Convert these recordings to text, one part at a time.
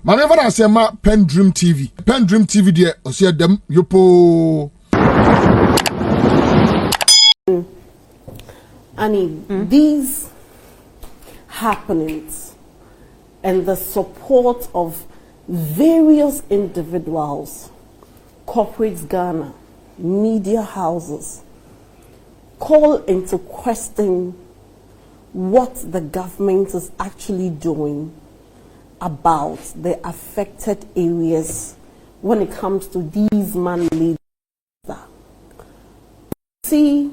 Manever I say ma PENDREAM TV. PENDREAM TV there o see them yopo. Annie, these happenings and the support of various individuals, corporates Ghana, media houses, call into question what the government is actually doing about the affected areas when it comes to these man-made. See,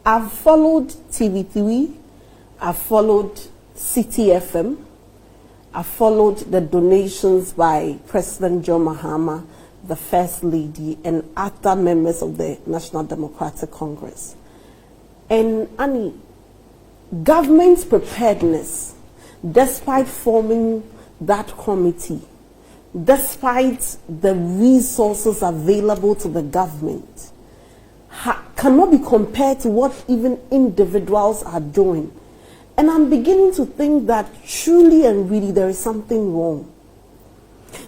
I've followed TV3, I've followed City FM, I've followed the donations by President John Mahama, the First Lady, and other members of the National Democratic Congress. And Annie, government preparedness, despite forming that committee, despite the resources available to the government, cannot be compared to what even individuals are doing. And I'm beginning to think that truly and really there is something wrong.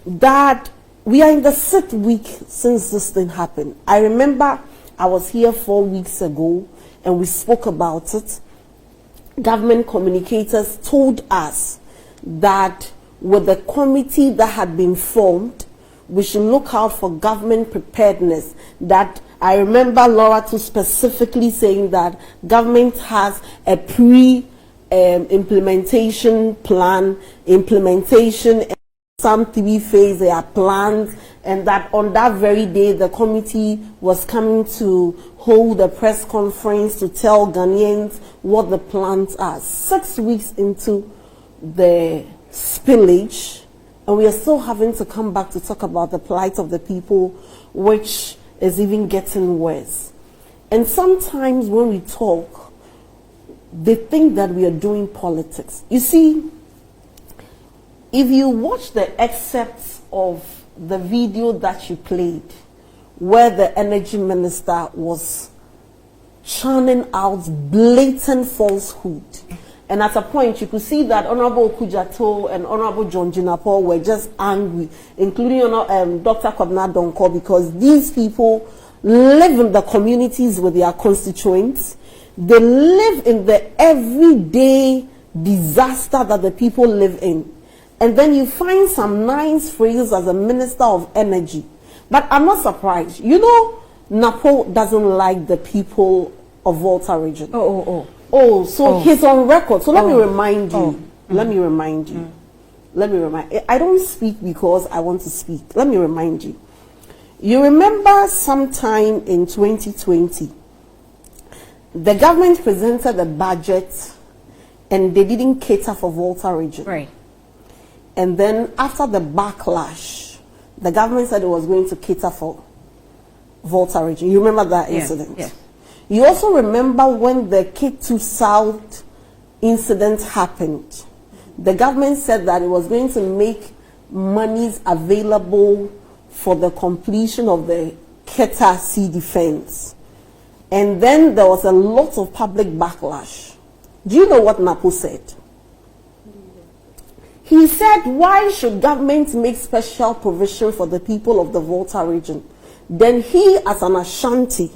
That we are in the 6th week since this thing happened. I remember I was here 4 weeks ago and we spoke about it. Government communicators told us that with the committee that had been formed, we should look out for government preparedness. That I remember Laura too specifically saying that government has a implementation plan, implementation, and some 3 phase there are plans, and that on that very day the committee was coming to hold a press conference to tell Ghanaians what the plans are. 6 weeks into the spillage, and we are still having to come back to talk about the plight of the people, which is even getting worse. And sometimes when we talk, they think that we are doing politics. You see, if you watch the excerpts of the video that you played, where the energy minister was churning out blatant falsehood, and at a point you could see that Honorable Kujato and Honorable John Jinapor were just angry, including Dr. Kwabena Donko, because these people live in the communities with their constituents. They live in the everyday disaster that the people live in. And then you find some nice phrases as a Minister of Energy. But I'm not surprised. You know, NAPO doesn't like the people of Volta region. So he's on record. So let me remind you. Let me remind you. I don't speak because I want to speak. Let me remind you. You remember sometime in 2020, the government presented a budget and they didn't cater for Volta region. Right. And then after the backlash, the government said it was going to cater for Volta region. You remember that incident? Yeah. You also remember when the K2 South incident happened. The government said that it was going to make monies available for the completion of the Keta Sea defense. And then there was a lot of public backlash. Do you know what NAPO said? He said, why should government make special provision for the people of the Volta region? Then he, as an Ashanti,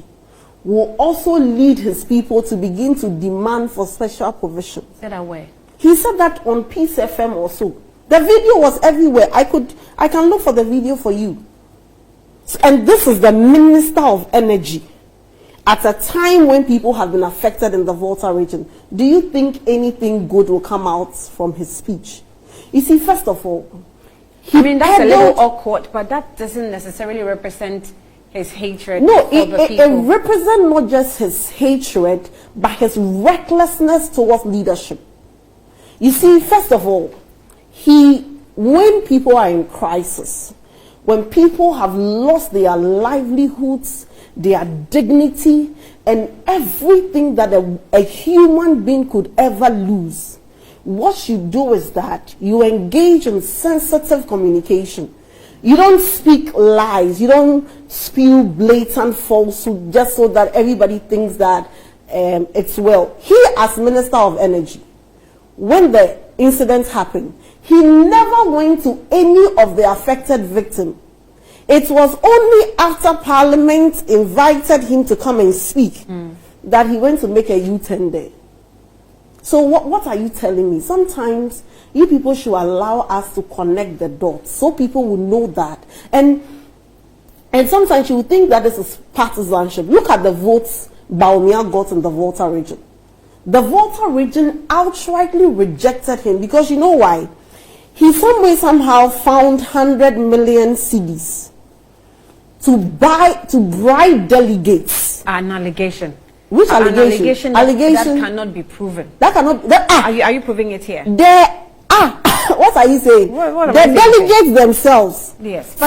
will also lead his people to begin to demand for special provision. Said that way. He said that on Peace FM also. The video was everywhere. I can look for the video for you. And this is the Minister of Energy at a time when people have been affected in the Volta region. Do you think anything good will come out from his speech? You see, first of all, I mean, that's a little awkward, but that doesn't necessarily represent his hatred for the people. It represents not just his hatred, but his recklessness towards leadership. You see, first of all, when people are in crisis, when people have lost their livelihoods, their dignity, and everything that a human being could ever lose, what you do is that you engage in sensitive communication. You don't speak lies. You don't spew blatant falsehood just so that everybody thinks that it's well. He, as Minister of Energy, when the incident happened, He never went to any of the affected victims. It was only after Parliament invited him to come and speak that he went to make a U-turn there. So what are you telling me? Sometimes you people should allow us to connect the dots so people will know that. And sometimes you would think that this is partisanship. Look at the votes Bawumia got in the Volta region. The Volta region outrightly rejected him because you know why? He somehow found 100 million cedis to bribe delegates. An allegation. Which allegation? An allegation that cannot be proven. That cannot. Are you proving it here? What are you saying? What the delegates themselves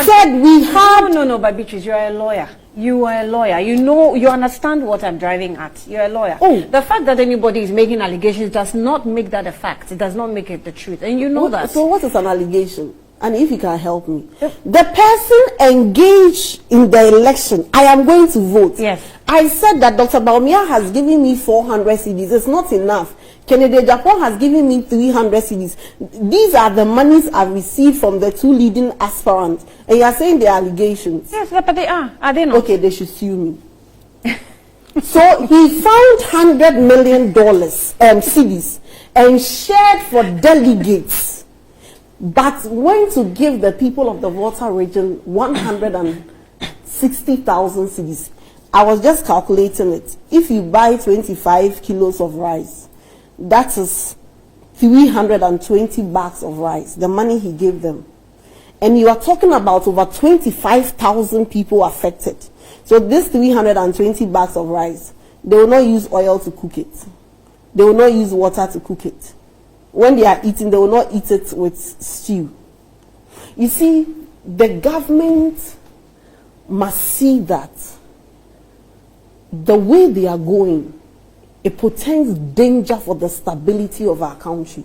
said we have. No, but Beatrice, you are a lawyer. You are a lawyer. You know, you understand what I'm driving at. You're a lawyer. Oh. The fact that anybody is making allegations does not make that a fact. It does not make it the truth. And you know that. So what is an allegation? And if you can help me. The person engaged in the election, I am going to vote. Yes. I said that Dr. Bawumia has given me 400 CDs. It's not enough. Kennedy Japan has given me 300 CDs. These are the monies I've received from the 2 leading aspirants. And you are saying they're allegations. Yes, but they are. Are they not? Okay, they should sue me. So he found $100 million CDs and shared for delegates, but went to give the people of the Volta region 160,000 CDs. I was just calculating it. If you buy 25 kilos of rice, that is 320 bags of rice, the money he gave them. And you are talking about over 25,000 people affected. So this 320 bags of rice, they will not use oil to cook it. They will not use water to cook it. When they are eating, they will not eat it with stew. You see, the government must see that the way they are going, it portends danger for the stability of our country.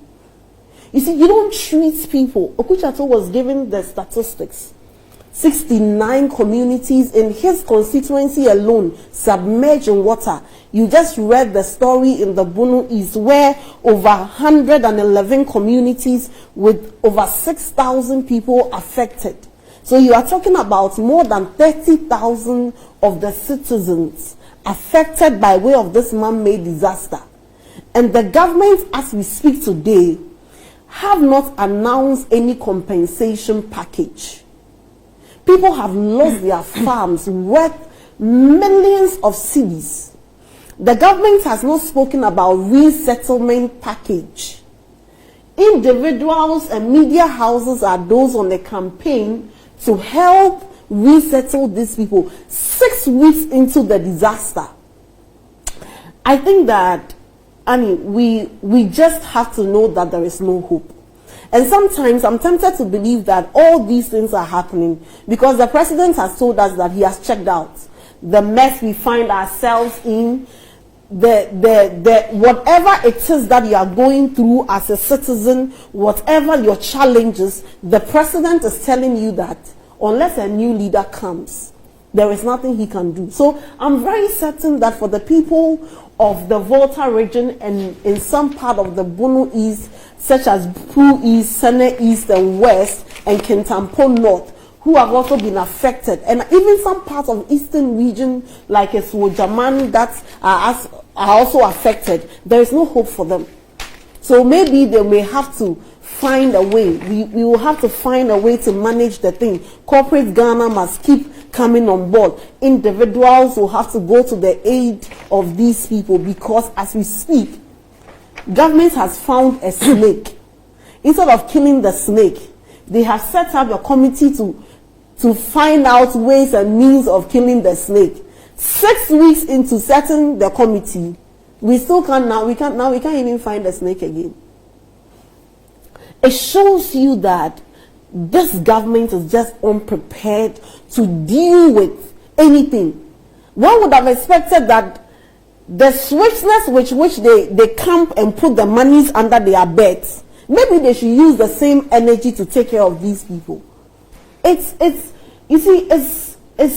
You see, you don't treat people. Okuchato was given the statistics. 69 communities in his constituency alone submerged in water. You just read the story in the Bunu East where over 111 communities with over 6,000 people affected. So you are talking about more than 30,000 of the citizens affected by way of this man-made disaster. And the government, as we speak today, have not announced any compensation package. People have lost their farms worth millions of cedis. The government has not spoken about resettlement package. Individuals and media houses are those on the campaign to help resettle these people 6 weeks into the disaster. I think that, we just have to know that there is no hope. And sometimes I'm tempted to believe that all these things are happening because the president has told us that he has checked out the mess we find ourselves in, the whatever it is that you are going through as a citizen, whatever your challenges, the president is telling you that unless a new leader comes, there is nothing he can do. So I'm very certain that for the people of the Volta region and in some part of the Bunu East, such as Pru East, Sene East and West, and Kintampo North, who have also been affected, and even some parts of Eastern region like Eswojaman that are also affected, there is no hope for them. So maybe they may have to find a way. We will have to find a way to manage the thing. Corporate Ghana must keep coming on board. Individuals will have to go to the aid of these people because as we speak, government has found a snake. Instead of killing the snake, they have set up a committee to find out ways and means of killing the snake. 6 weeks into setting the committee, we can't even find the snake again. It shows you that this government is just unprepared to deal with anything. One would have expected that the swiftness with which they camp and put the monies under their beds, maybe they should use the same energy to take care of these people. It's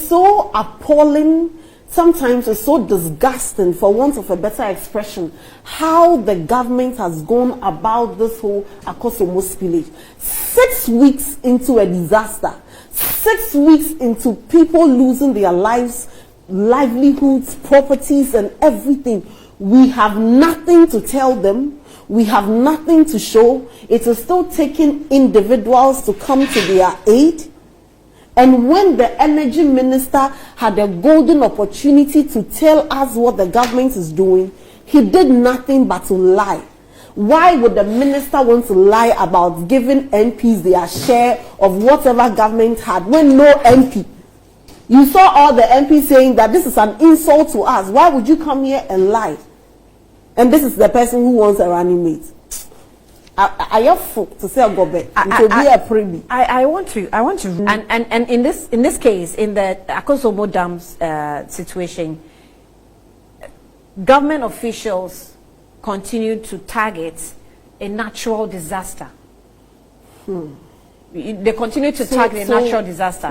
so appalling sometimes it's so disgusting, for want of a better expression, how the government has gone about this whole Akosomo spillage. 6 weeks into a disaster, 6 weeks into people losing their lives, livelihoods, properties, and everything. We have nothing to tell them. We have nothing to show. It is still taking individuals to come to their aid. And when the energy minister had a golden opportunity to tell us what the government is doing, he did nothing but to lie. Why would the minister want to lie about giving MPs their share of whatever government had when no MP? You saw all the MPs saying that this is an insult to us. Why would you come here and lie? And this is the person who wants a running mate. I have to say Gob3. It will be a preview. I want to, and in this case, in the Akosomo Dams situation, government officials continue to target a natural disaster. They continue to target a natural disaster.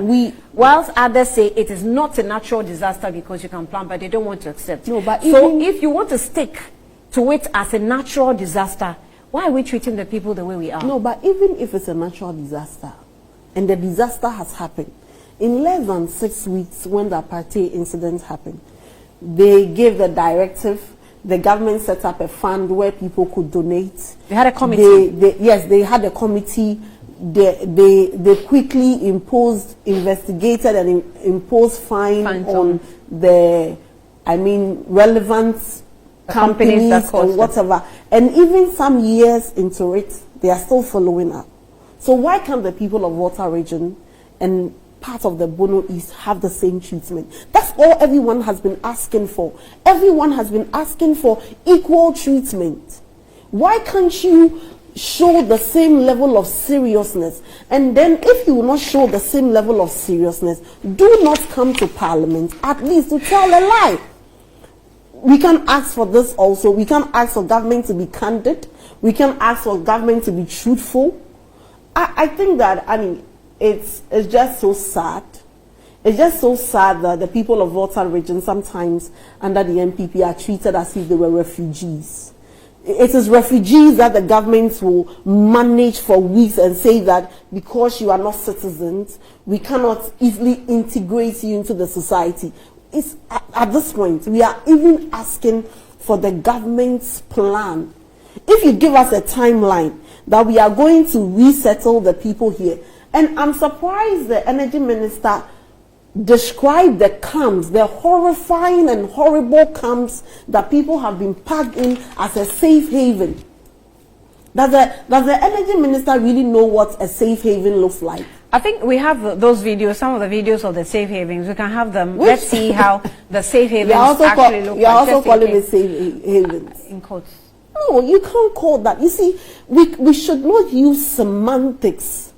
Whilst others say it is not a natural disaster because you can plan, but they don't want to accept. No, but so if you want to stick to it as a natural disaster, why are we treating the people the way we are? No, but even if it's a natural disaster, and the disaster has happened, in less than 6 weeks when the apartheid incident happened, they gave the directive, the government set up a fund where people could donate. They had a committee. Yes, they had a committee. They quickly investigated and imposed fine on the, relevant companies and whatever. And even some years into it, they are still following up. So why can't the people of Water Region and part of the Bono East have the same treatment? That's all everyone has been asking for. Everyone has been asking for equal treatment. Why can't you show the same level of seriousness? And then if you will not show the same level of seriousness, do not come to Parliament at least to tell a lie. We can ask for this also. We can ask for government to be candid. We can ask for government to be truthful. I think that, it's just so sad. It's just so sad that the people of Water Region sometimes under the NPP are treated as if they were refugees. It is refugees that the government will manage for weeks and say that because you are not citizens, we cannot easily integrate you into the society. It's, at this point, we are even asking for the government's plan. If you give us a timeline that we are going to resettle the people here, and I'm surprised the energy minister described the camps, the horrifying and horrible camps that people have been packed in as a safe haven. Does the energy minister really know what a safe haven looks like? I think we have those videos, some of the videos of the safe havens. We can have them. Let's see how the safe havens actually look like. You're also calling it safe havens. In quotes. No, you can't call that. You see, we should not use semantics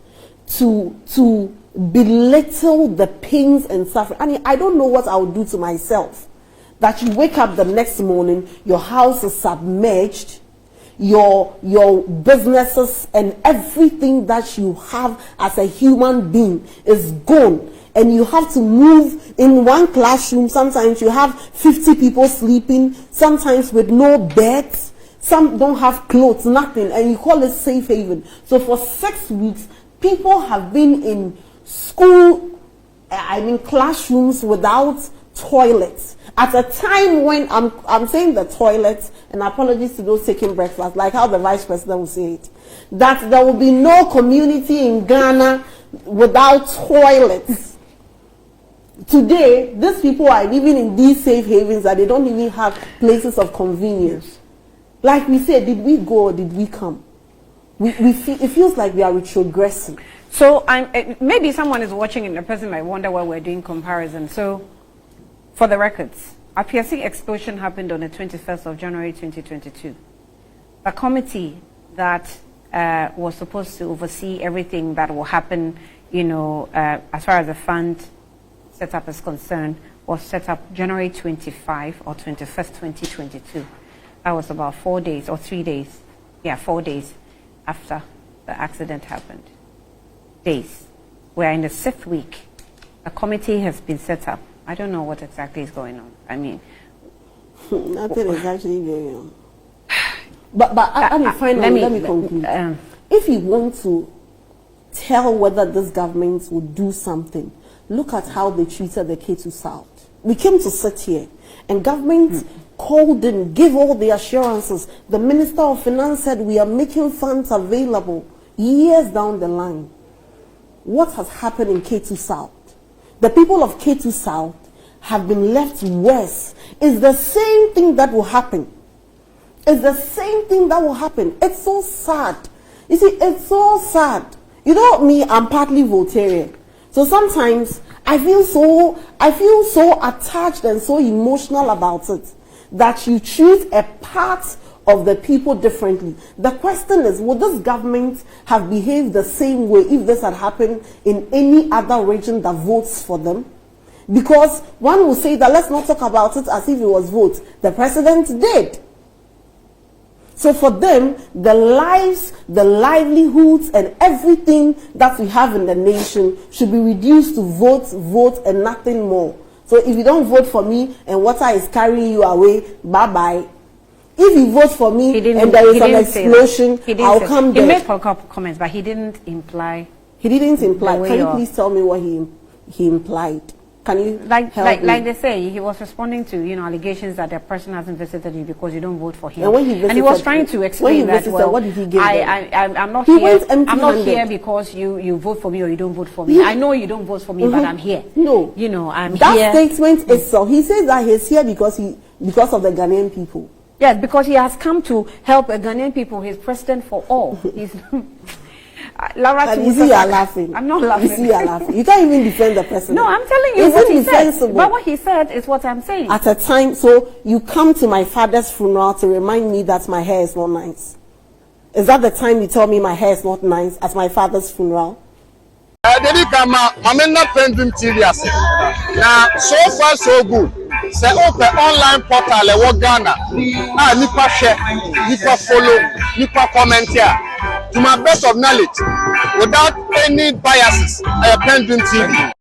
to belittle the pains and suffering. I don't know what I would do to myself. That you wake up the next morning, your house is submerged, your businesses and everything that you have as a human being is gone, and you have to move in one classroom. Sometimes you have 50 people sleeping, sometimes with no beds, some don't have clothes, nothing, and you call it safe haven. So for 6 weeks, people have been in school, classrooms without toilets. At a time when I'm saying the toilets, and apologies to those taking breakfast, like how the vice president will say it, that there will be no community in Ghana without toilets. Today, these people are living in these safe havens that they don't even have places of convenience. Like we said, did we go or did we come? It feels like we are retrogressing. So maybe someone is watching and the person might wonder why we're doing comparison. So, for the records, a PSC explosion happened on the 21st of January 2022. A committee that was supposed to oversee everything that will happen, as far as the fund setup is concerned, was set up January 25 or 21st, 2022. That was about 4 days or 3 days. Yeah, 4 days after the accident happened. Days. We are in the 6th week. A committee has been set up I don't know what exactly is going on. I mean, nothing is actually going on. But finally, let me conclude. If you want to tell whether this government will do something, look at how they treated the K2 South. We came to sit here, and government called in, gave all the assurances. The Minister of Finance said we are making funds available years down the line. What has happened in K2 South? The people of K2 South have been left worse. It's the same thing that will happen. It's the same thing that will happen. It's so sad. You see, it's so sad. You know me, I'm partly Voltairean. So sometimes I feel so attached and so emotional about it that you treat a part of the people differently. The question is, would this government have behaved the same way if this had happened in any other region that votes for them? Because one will say that let's not talk about it as if it was votes. The president did. So for them, the lives, the livelihoods, and everything that we have in the nation should be reduced to vote, and nothing more. So if you don't vote for me and water is carrying you away, bye-bye. If you vote for me and there is an explosion, I'll come there. He made a couple comments, but he didn't imply. He didn't imply. Can you please tell me what he implied? Can you like they say, he was responding to allegations that the person hasn't visited you because you don't vote for him. And when he visited, he was trying to explain that. Well, what did he give I'm not here. I'm not here because you vote for me or you don't vote for me. I know you don't vote for me, but I'm here. No, I'm that here. That statement is so. He says that he's here because of the Ghanaian people. Yes, because he has come to help the Ghanaian people. He's president for all. He's Laura, you see, you are laughing. I'm not laughing. You see, you are laughing. You can't even defend the president. No, I'm telling you what he said. But what he said is what I'm saying. At a time, so you come to my father's funeral to remind me that my hair is not nice. Is that the time you tell me my hair is not nice at my father's funeral? I'm not PENDREAM TV. Now, so far so good. Say open online portal e Ghana. Nipa share, nipa follow, nipa comment here. To my best of knowledge, without any biases, PENDREAM TV.